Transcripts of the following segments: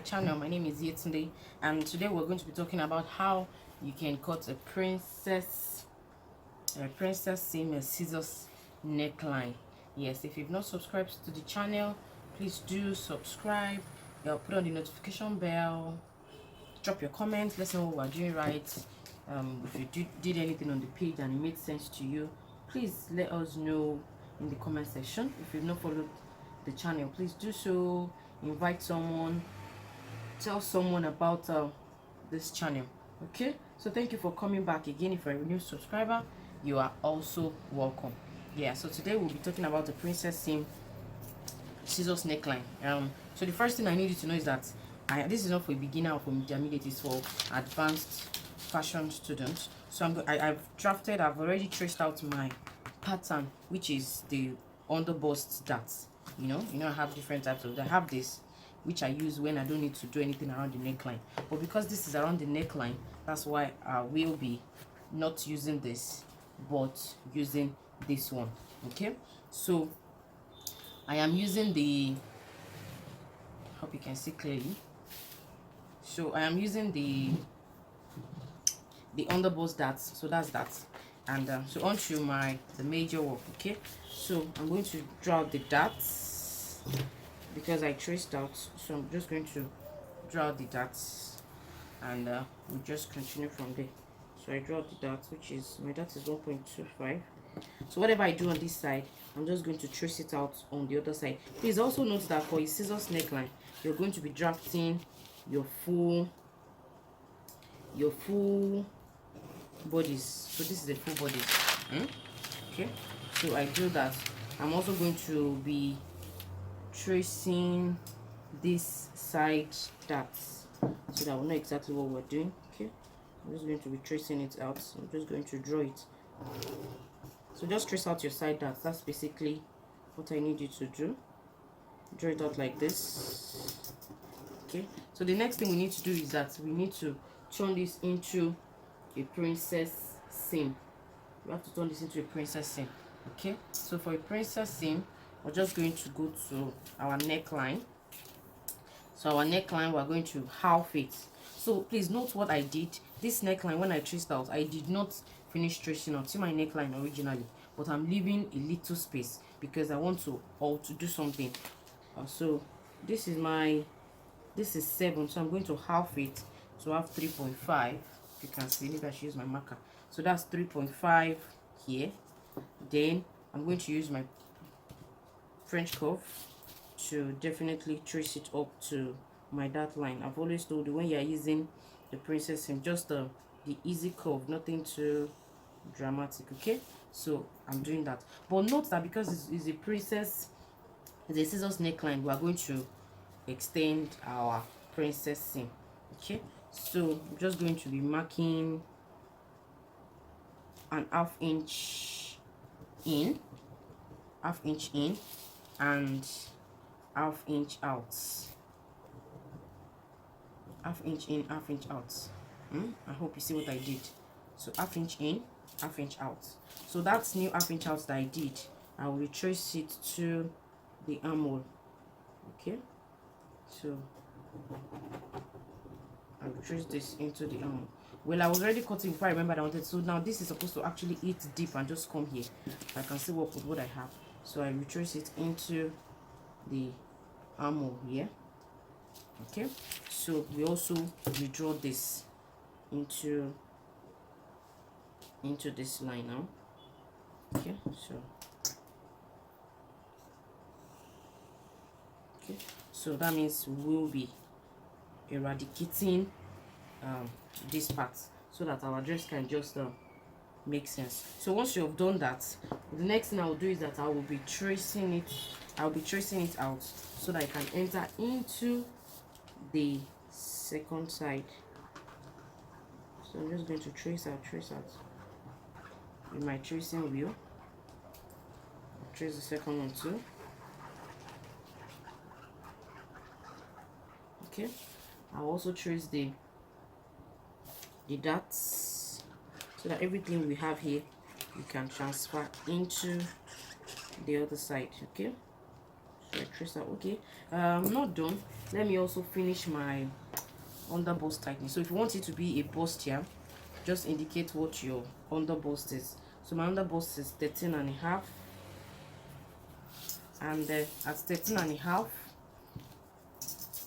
channel. My name is Yetunde, and today we're going to be talking about how you can cut a princess seam a scissors neckline. Yes, if you've not subscribed to the channel, please do subscribe. Put on the notification bell, drop your comments, let's know what we're doing right. If you did anything on the page and it made sense to you, please let us know in the comment section. If you've not followed the channel, please do so. Invite someone, tell someone about this channel. Okay, so thank you for coming back again. If you're a new subscriber, you are also welcome. Yeah, so today we'll be talking about the princess seam scissors neckline. So the first thing I need you to know is that this is not for a beginner or for intermediate, it's for advanced fashion students. So I've already traced out my pattern, which is the underbust darts. You know I have different types of. I have this, which I use when I don't need to do anything around the neckline, but because this is around the neckline, that's why I will be not using this but using this one. Okay, so I am using the, hope you can see clearly. So I am using the underbust darts, so that's that. And so onto the major work. Okay, so I'm going to draw the darts because I traced out, so I'm just going to draw the darts and we'll just continue from there. So I draw the darts, which is, my dart is 1.25. so whatever I do on this side, I'm just going to trace it out on the other side. Please also note that for a scissors neckline, you're going to be drafting your full bodies. So this is the full bodies. Okay, so I do that. I'm also going to be tracing this side darts so that we know exactly what we're doing. Okay, I'm just going to be tracing it out. I'm just going to draw it. So just trace out your side darts. That's basically what I need you to do. Draw it out like this. Okay, so the next thing we need to do is that we need to turn this into a princess seam. We have to turn this into a princess seam. Okay, so for a princess seam, we're just going to go to our neckline. So our neckline, we're going to half it. So please note what I did. This neckline, when I traced out, I did not finish tracing out. See my neckline originally, but I'm leaving a little space because I want to do something. So this is 7, so I'm going to half it to have 3.5. You can see, maybe I should use my marker. So that's 3.5 here. Then I'm going to use my French curve to definitely trace it up to my dart line. I've always told you, when you're using the princess seam, just the easy curve, nothing too dramatic. Okay, so I'm doing that, but note that because it's a princess, it's a scissors neckline, we are going to extend our princess seam. Okay, so I'm just going to be marking an half inch in and half inch out. Half inch in, half inch out. I hope you see what I did. So half inch in, half inch out. So that's new half inch out that I did. I will retrace it to the armhole. Okay, so I'll trace this into the armhole. Well, I was already cutting before I remembered I wanted. So now this is supposed to actually eat deep and just come here. I can see what I have. So I retrace it into the armhole here. Okay, so we also redraw this into this line now. Okay, so that means we'll be eradicating this part so that our dress can just make sense. So once you have done that, the next thing I will do is that I will be tracing it out so that I can enter into the second side. So I'm just going to trace out with my tracing wheel. Trace the second one too. Okay, I'll also trace the darts so that everything we have here we can transfer into the other side. Okay, so I trace that. Okay, I'm not done. let me also finish my under bust tightening. So if you want it to be a bust here, just indicate what your under bust is. So my under bust is 13.5, and at 13.5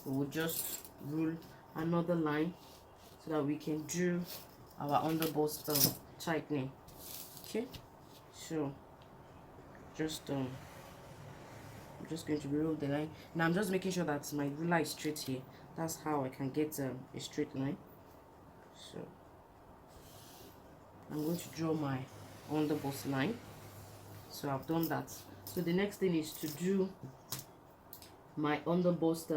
we will just rule another line so that we can do our under bust tightening. Okay, so just I'm just going to roll the line. Now I'm just making sure that my ruler is straight here. That's how I can get a straight line. So I'm going to draw my under bust line. So I've done that. So the next thing is to do my under bust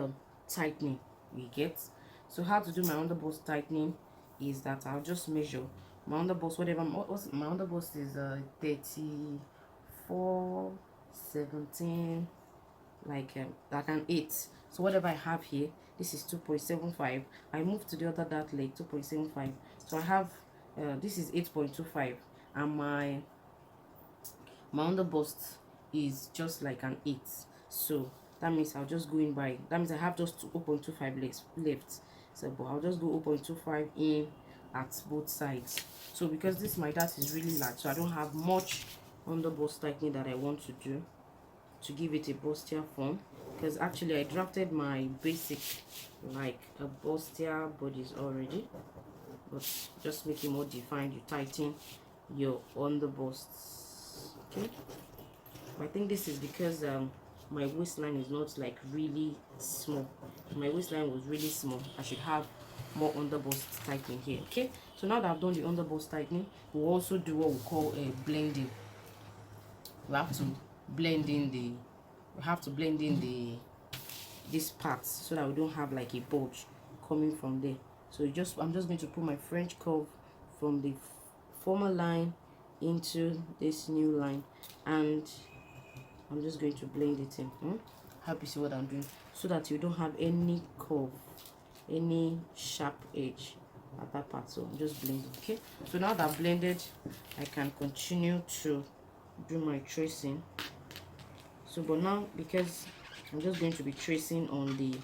tightening. You get? So how to do my under bust tightening is that I'll just measure my under bust, whatever my under bust is 34, 17, like an 8. So whatever I have here, this is 2.75. I move to the other dart leg, 2.75. So I have this is 8.25, and my under bust is just like an 8. So that means I'll just go in by, that means I have just 0.25 left. So but I'll just go 0.25 in at both sides. So because this my dart is really large, so I don't have much under bust tightening that I want to do to give it a bustier form, because actually I drafted my basic like a bustier bodies already, but just make it more defined. You tighten your under busts. Okay, I think this is because my waistline is not like really small. If my waistline was really small, I should have more under bust tightening here. Okay, so now that I've done the under bust tightening, we'll also do what we call a blending. We have to blend in the these parts so that we don't have like a bulge coming from there. So I'm just going to put my French curve from the former line into this new line, and I'm just going to blend it in. Hope you see what I'm doing, so that you don't have any curve, any sharp edge at that part. So I'm just blending. Okay, so now that I've blended, I can continue to do my tracing. So but now, because I'm just going to be tracing on the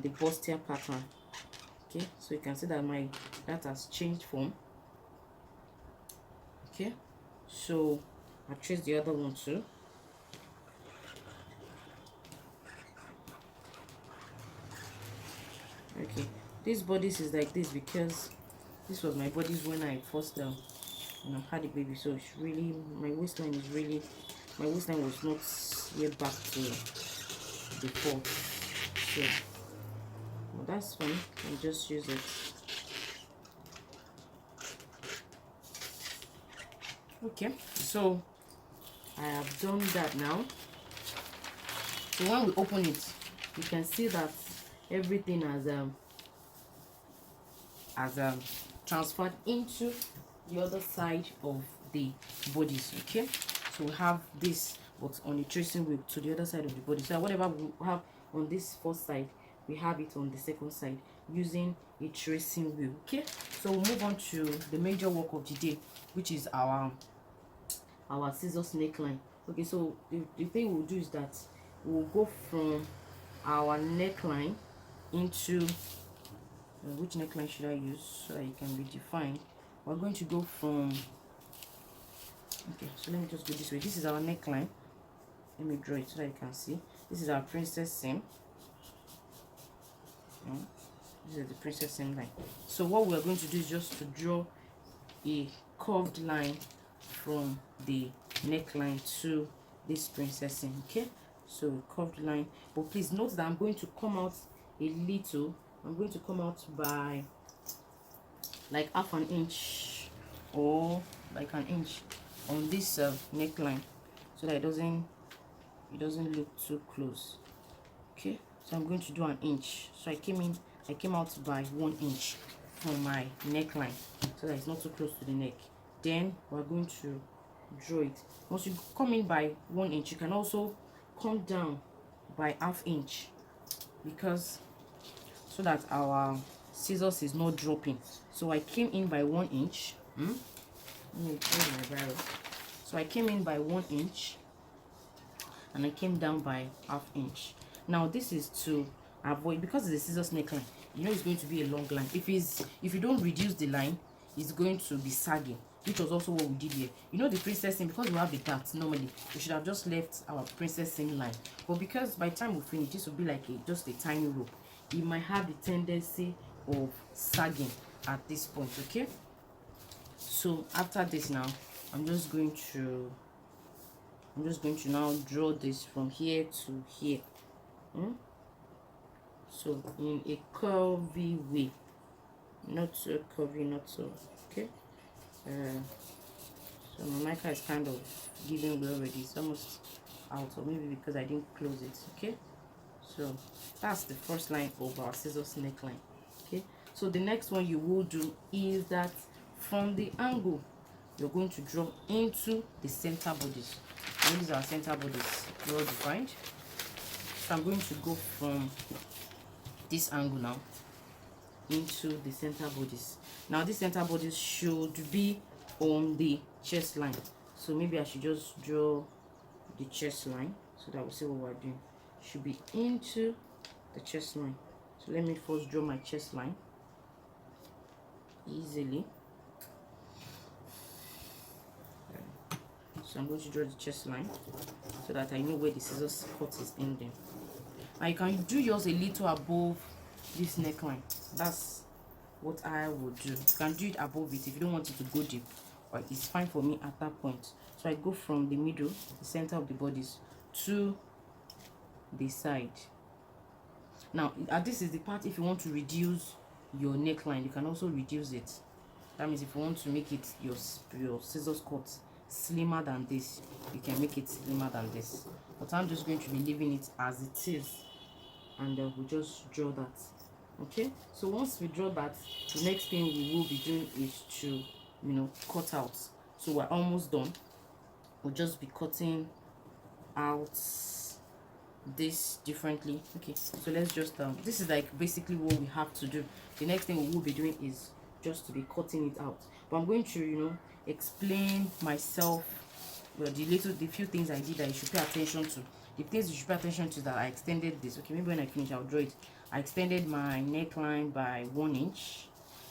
bustier pattern. Okay, so you can see that that has changed form. Okay, so I trace the other one too. Okay, this bodice is like this because this was my bodice when I first had a baby. So it's really, my waistline was not yet back to before. So well, that's fine. I'll just use it. Okay, so I have done that now. So when we open it, you can see that everything has transferred into the other side of the bodies. Okay, so we have this, but on the tracing wheel to the other side of the body. So whatever we have on this first side, we have it on the second side using a tracing wheel. Okay, so we'll move on to the major work of the day, which is our scissors neckline. Okay, so the thing we'll do is that we'll go from our neckline into which neckline should I use so that it can be defined. We're going to go from, okay, so let me just go this way. This is our neckline. Let me draw it so that you can see. This is our princess seam. This is the princess seam line. So what we're going to do is just to draw a curved line from the neckline to this princess seam. Okay, so curved line, but please note that I'm going to come out a little. I'm going to come out by like half an inch or like an inch on this neckline, so that it doesn't look too close. Okay, so I'm going to do an inch. So I came out by 1 inch from my neckline, so that it's not too close to the neck. Then we're going to draw it. Once you come in by 1 inch, you can also come down by ½ inch, because so that our scissors is not dropping. So I came in by 1 inch. Let me hold my barrel. So I came in by 1 inch and I came down by ½ inch. Now this is to avoid, because it's a scissors neckline, you know it's going to be a long line. If you don't reduce the line, it's going to be sagging, which was also what we did here. You know, the princess seam, because we have the darts, normally we should have just left our princess seam line, but because by the time we finish, this will be like just a tiny rope, it might have the tendency of sagging at this point. Okay, so after this, now I'm just going to now draw this from here to here. So in a curvy way, not so curvy, not so okay. So my mica is kind of giving way already. It's almost out, or maybe because I didn't close it. Okay, so that's the first line of our scissors neckline. Okay, so the next one you will do is that from the angle you're going to draw into the center bodies. And these are center bodies, well defined. So I'm going to go from this angle now into the center bodies. Now this center bodies should be on the chest line, so maybe I should just draw the chest line so that we see what we're doing. Should be into the chest line. So let me first draw my chest line easily. So I'm going to draw the chest line so that I know where the scissors cut is ending. Now you can do yours a little above this neckline. That's what I would do. You can do it above it if you don't want it to go deep, but it's fine for me at that point. So I go from the middle, the center of the bodies, to the side. Now this is the part, if you want to reduce your neckline, you can also reduce it. That means if you want to make it your scissors cut slimmer than this, you can make it slimmer than this, but I'm just going to be leaving it as it is, and we'll just draw that. Okay, so once we draw that, the next thing we will be doing is to cut out. So we're almost done. We'll just be cutting out this differently. Okay, so let's just this is like basically what we have to do. The next thing we will be doing is just to be cutting it out, but I'm going to explain myself, well, the few things I did that you should pay attention to. The things you should pay attention to, that I extended this. Okay, maybe when I finish I'll draw it. I extended my neckline by 1 inch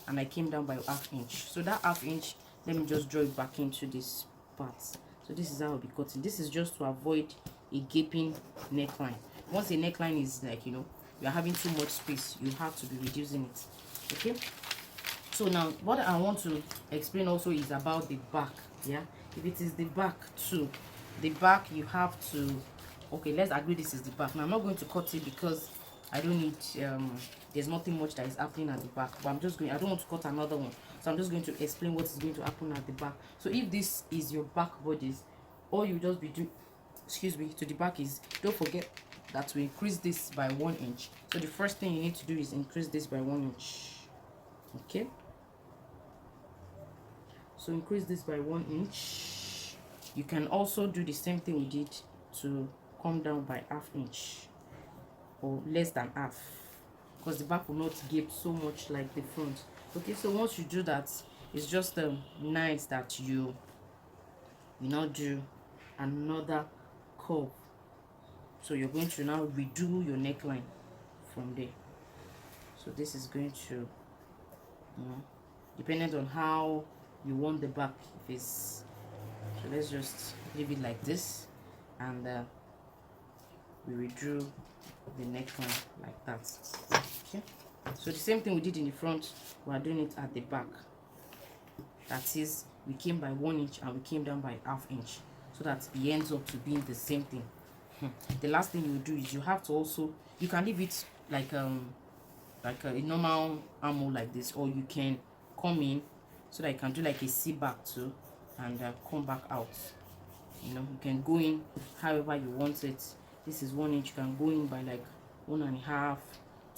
and I came down by ½ inch. So that ½ inch, let me just draw it back into this part. So this is how I'll be cutting. This is just to avoid a gaping neckline. Once a neckline is like you're having too much space, you have to be reducing it. Okay, so now what I want to explain also is about the back. Yeah, if it is the back too, the back you have to, okay, let's agree this is the back. Now I'm not going to cut it because I don't need there's nothing much that is happening at the back, but I don't want to cut another one, so I'm just going to explain what is going to happen at the back. So if this is your back bodies, all you just be doing, excuse me, to the back is, don't forget that we increase this by 1 inch. So the first thing you need to do is increase this by 1 inch. Okay, so increase this by 1 inch. You can also do the same thing we did to come down by ½ inch, or less than half, because the back will not gape so much like the front. Okay, so once you do that, it's just nice that you now do another curve. So you're going to now redo your neckline from there. So this is going to depending on how you want the back. If it's, so let's just leave it like this, and we redrew the neckline like that. Okay, so the same thing we did in the front, we are doing it at the back. That is, we came by 1 inch and we came down by ½ inch, so that it ends up to being the same thing. The last thing you do is you have to also, you can leave it like a normal armhole like this, or you can come in so that you can do like a C back too, and come back out. You can go in however you want it. This is 1 inch, you can go in by like 1.5,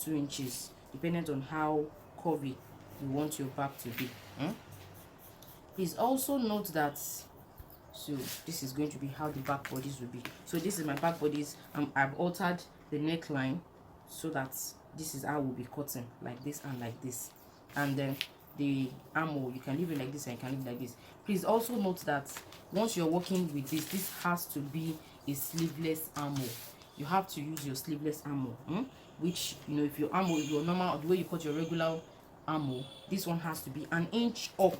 2 inches, depending on how curvy you want your back to be. Please also note that, so this is going to be how the back bodies will be. So this is my back bodies. I've altered the neckline so that this is how we'll be cutting, like this and like this. And then the armhole, you can leave it like this and you can leave it like this. Please also note that once you're working with this has to be a sleeveless armhole. you have to use your sleeveless armor, which, you know, if your armor, your normal, the way you cut your regular armor, this one has to be an inch up,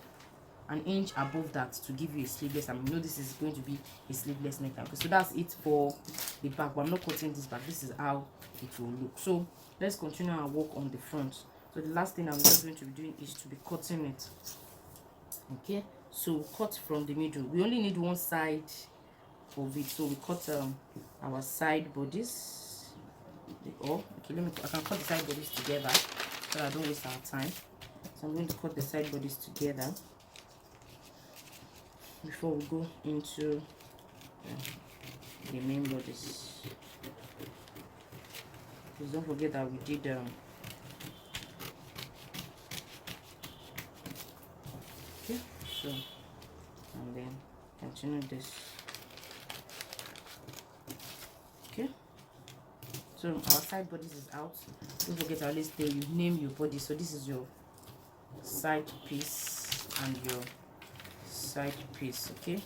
an inch above that, to give you a sleeveless. I mean, you know, this is going to be a sleeveless neckline. Okay, so that's it for the back, but I'm not cutting this back. This is how it will look. So let's continue our work on the front. So the last thing I'm just going to be doing is to be cutting it. Okay, so cut from the middle. We only need one side of it, so we cut our side bodies. Okay, I can cut the side bodies together so I don't waste our time. So I'm going to cut the side bodies together before we go into the main bodies. Please don't forget that we did okay, so, and then continue this. Okay, so our side bodies is out. Don't forget, I always tell you, name your body. So this is your side piece and your side piece. Okay,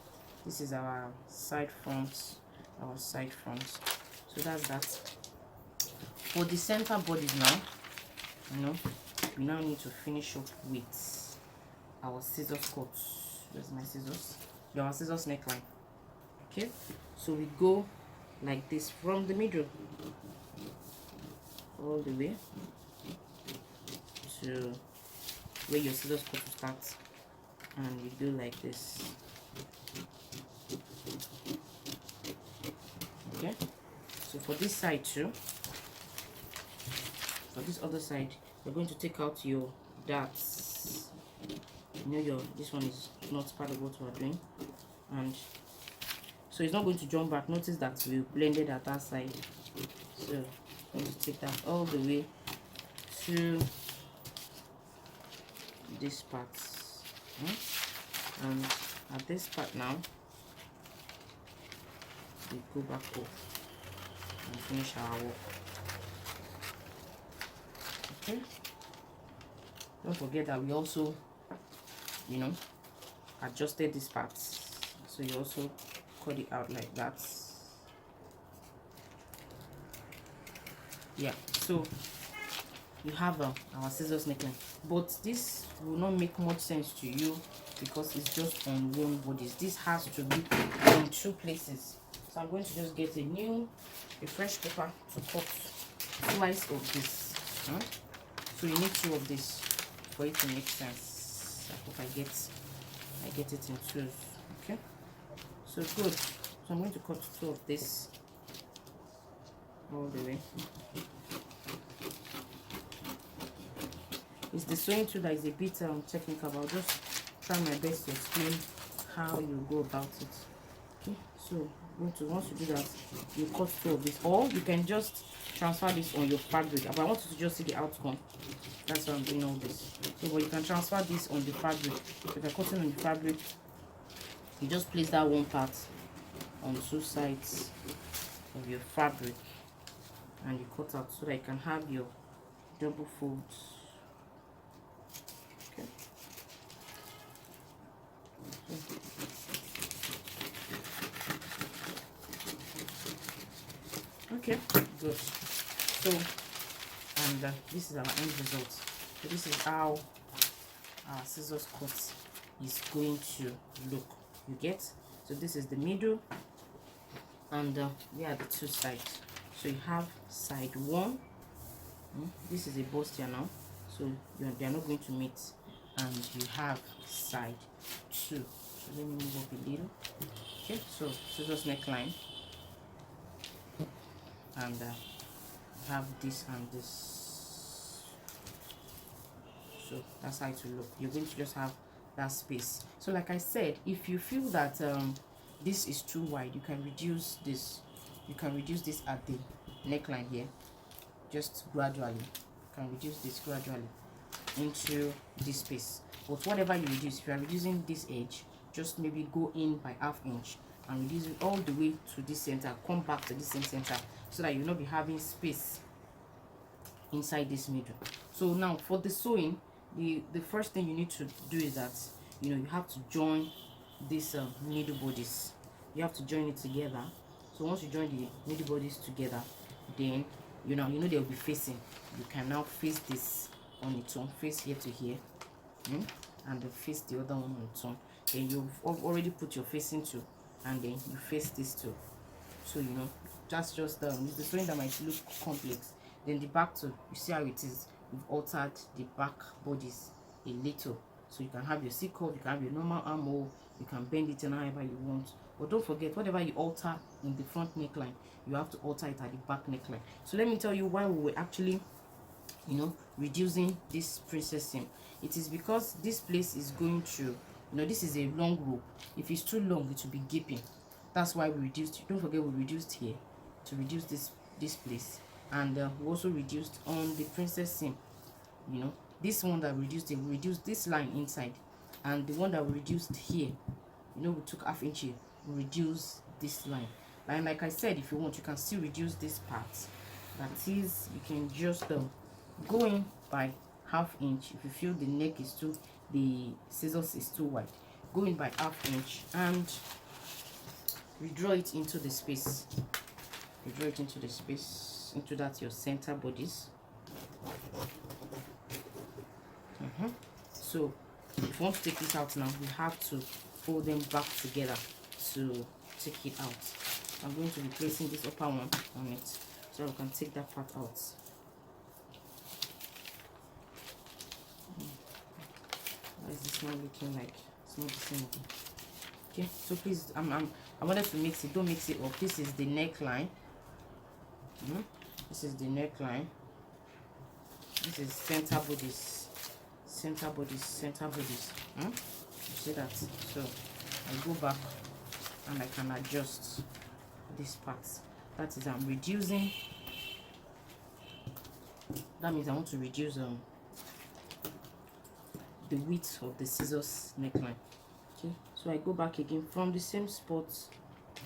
this is our side front, our side front. So that's that. For the center bodies now, you know, we now need to finish up with our scissors cut. Where's my scissors? Our scissors neckline. Okay, so we go like this from the middle all the way to where your scissors cut will start, and you do like this. Okay, so for this side too, for this other side, you're going to take out your darts. You know, this one is not part of what we're doing, and so it's not going to jump back. Notice that we blended at that side, so I'm going to take that all the way to this part, and at this part now we go back up and finish our work. Okay, don't forget that we also, you know, adjusted this part, so you also cut it out like that. Yeah, so you have our scissors neckline, but this will not make much sense to you because it's just on one body. This has to be in two places. So I'm going to just get a fresh paper to cut slice of this. So you need two of this for it to make sense. I hope I get it in twos. Okay, so good. So I'm going to cut two of this all the way. It's the sewing tool that is a bit technical, but I'll just try my best to explain how you go about it. Okay, so once you do that, you cut two of this, or you can just transfer this on your fabric. But I want you to just see the outcome. That's why I'm doing all this. So, but you can transfer this on the fabric. If you're cutting on the fabric, you just place that one part on two sides of your fabric, and you cut out so that you can have your double folds. Okay, good. So, and this is our end result. So this is how our scissors cut is going to look. You get? So this is the middle, and we are the two sides. So you have side one. This is a bust here now, so they are not going to meet, and you have side two. So let me move up a little. Okay, so scissors neckline, and have this and this. So that's how it will look. You're going to just have that space. So like I said, if you feel that this is too wide, you can reduce this. You can reduce this at the neckline here, just gradually. You can reduce this gradually into this space. But whatever you reduce, if you are reducing this edge, just maybe go in by ½ inch and reduce it all the way to this center. Come back to this same center, so that you'll not be having space inside this middle. So now for the sewing, the first thing you need to do is that, you know, you have to join these middle bodies. You have to join it together. So So once you join the middle bodies together, then you know they'll be facing. You can now face this on its own, face here to here, and then face the other one on its own. Then you've already put your facing to, and then you face this too. So that's just it's the sewing that might look complex. Then the back too, you see how it is. We've altered the back bodies a little, so you can have your C-curve, you can have your normal armhole, you can bend it in however you want. But don't forget, whatever you alter in the front neckline, you have to alter it at the back neckline. So let me tell you why we were actually reducing this princess seam. It is because this place is going to, this is a long rope. If it's too long, it will be gaping. That's why we reduced. Don't forget, we reduced here to reduce this place, and we also reduced on the princess seam. This one that we reduced this line inside, and the one that we reduced here, we took ½ inch here, we reduce this line. And like I said, if you want, you can still reduce this part. That is, you can just go in by ½ inch. If you feel the neck is too, the scissors is too wide, go in by ½ inch and redraw it into the space. Redraw it into the space, into that your center bodies. So if you want to take this out now, we have to fold them back together to take it out. I'm going to be placing this upper one on it so we can take that part out. Why is this not looking like it's not the same? Okay, so please, I wanted to mix it. Don't mix it up. This is the neckline. This is the neckline. This is center bodies. Center bodies. Center bodies. You see that? So I go back and I can adjust this part. That is, I'm reducing. That means I want to reduce the width of the scissors neckline. Okay, so I go back again from the same spot,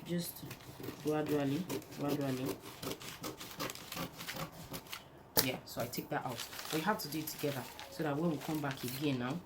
just gradually. Yeah, so I take that out. But you have to do it together so that when we come back again now,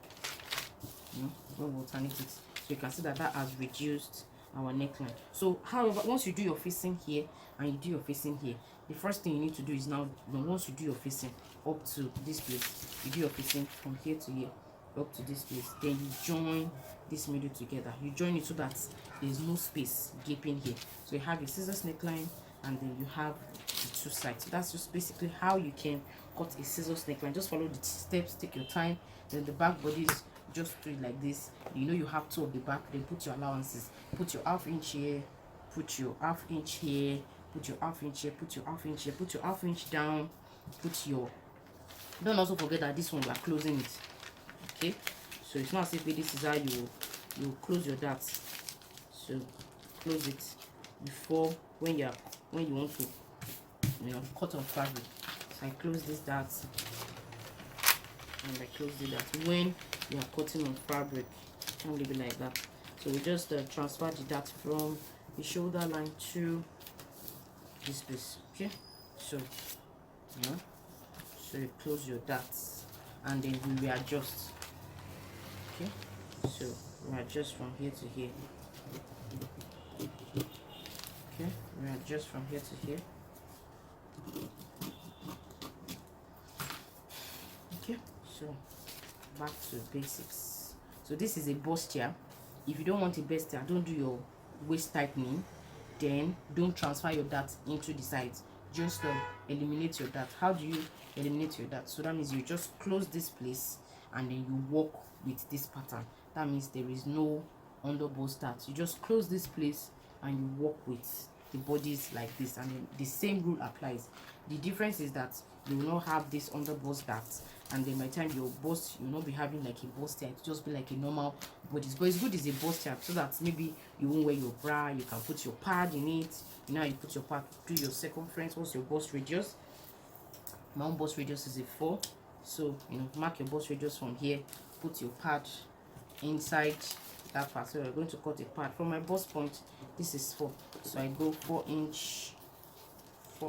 when we alternate it, so you can see that has reduced our neckline. So however, once you do your facing here and you do your facing here, the first thing you need to do is now, once you do your facing up to this place, you do your facing from here to here up to this place, then you join this middle together. You join it so that there's no space gaping here. So you have your scissors neckline, and then you have the two sides. So that's just basically how you can cut a scissors neckline. Just follow the steps, take your time. Then the back bodies, just do it like this. You have two of the back, then put your allowances. Put your ½ inch here, put your ½ inch here, put your ½ inch here, put your ½ inch here, put your ½ inch down, put your, don't also forget that this one we are closing it. Okay, so it's not as if this is how you close your darts. So close it before when you want to cut on fabric. So I close this dart and I close the dart when you are cutting on fabric. Can't leave it like that. So we just transfer the dart from the shoulder line to this place. Okay, so so you close your darts and then we readjust. Okay, so readjust from here to here. Okay, readjust from here to here. Okay, so back to basics. So this is a bustier. If you don't want a bustier, don't do your waist tightening, then don't transfer your dart into the sides. Just eliminate your dart. How do you eliminate your dart? So that means you just close this place and then you walk with this pattern. That means there is no underbust dart. You just close this place and you walk with the bodies like this, and then the same rule applies. The difference is that you will not have this underbust dart, and then by the time your bust, you will not be having like a bustier. It will just be like a normal bodies. But it's good as a bustier so that maybe you won't wear your bra, you can put your pad in it. You put your pad, do your circumference. What's your bust radius? My own bust radius is a 4, so mark your bust radius from here, put your pad inside that part. So we're going to cut a pad from my bust point. This is 4, so I go 4 inch up,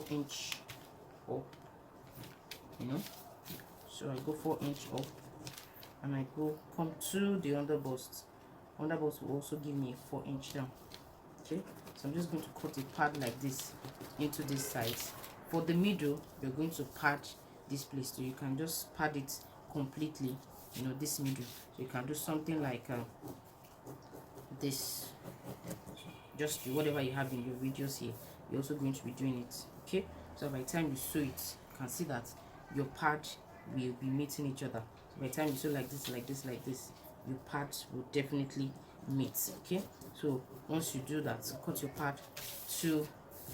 so I go 4 inch up and I come to the underbust. Underbust will also give me a 4 inch down. Okay, So I'm just going to cut a pad like this into this side. For the middle, you're going to pad this place, so you can just pad it completely, you know, this middle. So you can do something like this, just whatever you have in your videos here, you're also going to be doing it. Okay, so by the time you sew it, you can see that your pad will be meeting each other. So by the time you sew like this, like this, like this, your pads will definitely meet. Okay, so once you do that, cut your pad to,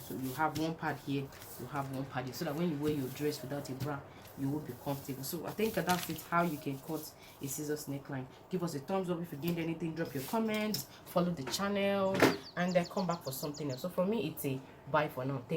so you have one pad here, you have one pad here, so that when you wear your dress without a bra, you will be comfortable. So I think that's it, how you can cut a scissors neckline. Give us a thumbs up if you gained anything, drop your comments, follow the channel, and then come back for something else. So for me, it's a bye for now. Thank